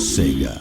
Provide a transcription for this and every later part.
SEGA.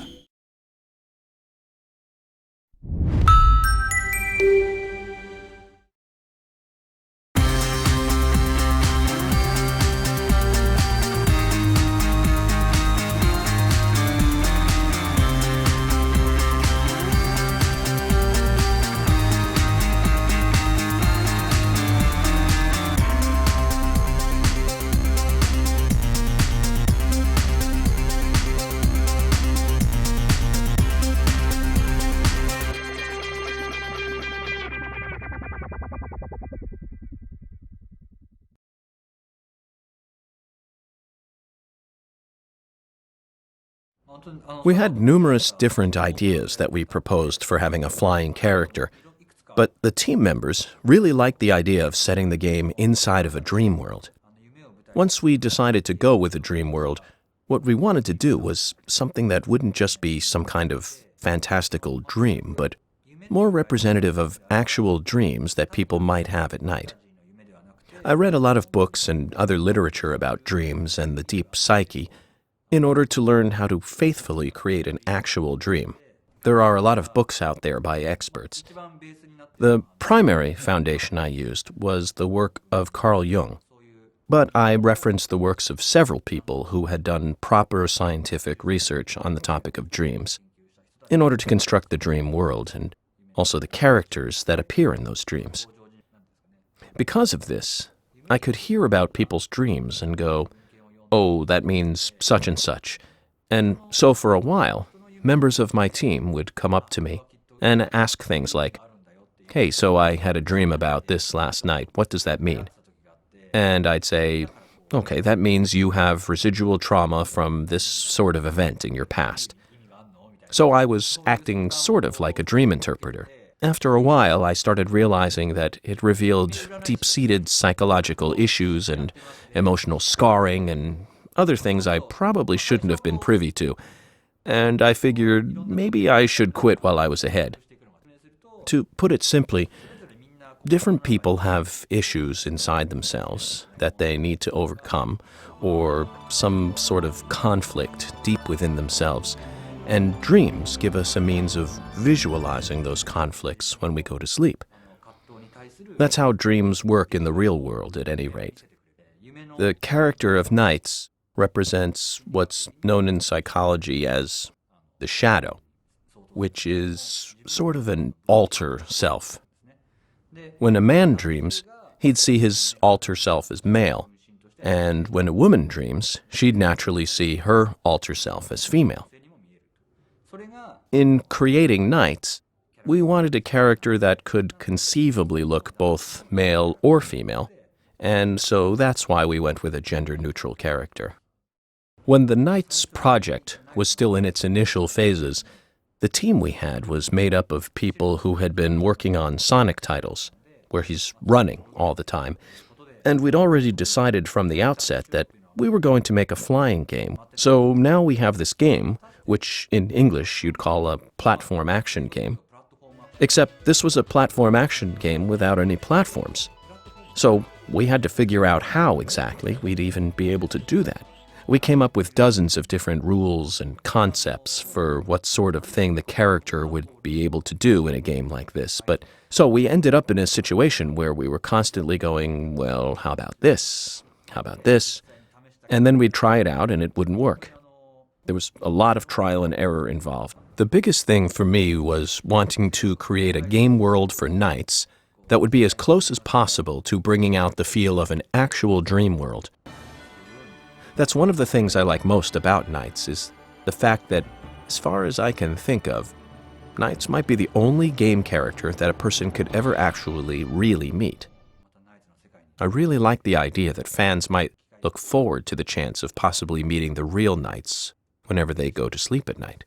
We had numerous different ideas that we proposed for having a flying character, but the team members really liked the idea of setting the game inside of a dream world. Once we decided to go with a dream world, what we wanted to do was something that wouldn't just be some kind of fantastical dream, but more representative of actual dreams that people might have at night. I read a lot of books and other literature about dreams and the deep psyche in order to learn how to faithfully create an actual dream. There are a lot of books out there by experts. The primary foundation I used was the work of Carl Jung, but I referenced the works of several people who had done proper scientific research on the topic of dreams in order to construct the dream world and also the characters that appear in those dreams. Because of this, I could hear about people's dreams and go, "Oh, that means such and such." And so for a while, members of my team would come up to me and ask things like, "Hey, so I had a dream about this last night. What does that mean?" And I'd say, "Okay, that means you have residual trauma from this sort of event in your past." So I was acting sort of like a dream interpreter. After a while, I started realizing that it revealed deep-seated psychological issues and emotional scarring and other things I probably shouldn't have been privy to, and I figured maybe I should quit while I was ahead. To put it simply, different people have issues inside themselves that they need to overcome, or some sort of conflict deep within themselves. And dreams give us a means of visualizing those conflicts when we go to sleep. That's how dreams work in the real world, at any rate. The character of NiGHTS represents what's known in psychology as the shadow, which is sort of an alter self. When a man dreams, he'd see his alter self as male, and when a woman dreams, she'd naturally see her alter self as female. In creating NiGHTS, we wanted a character that could conceivably look both male or female, and so that's why we went with a gender-neutral character. When the NiGHTS project was still in its initial phases, the team we had was made up of people who had been working on Sonic titles, where he's running all the time, and we'd already decided from the outset that we were going to make a flying game. So now we have this game, which in English you'd call a platform action game. Except this was a platform action game without any platforms. So we had to figure out how exactly we'd even be able to do that. We came up with dozens of different rules and concepts for what sort of thing the character would be able to do in a game like this. But so we ended up in a situation where we were constantly going, well, how about this? How about this? And then we'd try it out and it wouldn't work. There was a lot of trial and error involved. The biggest thing for me was wanting to create a game world for NiGHTS that would be as close as possible to bringing out the feel of an actual dream world. That's one of the things I like most about NiGHTS is the fact that, as far as I can think of, NiGHTS might be the only game character that a person could ever actually really meet. I really like the idea that fans might look forward to the chance of possibly meeting the real NiGHTS whenever they go to sleep at night.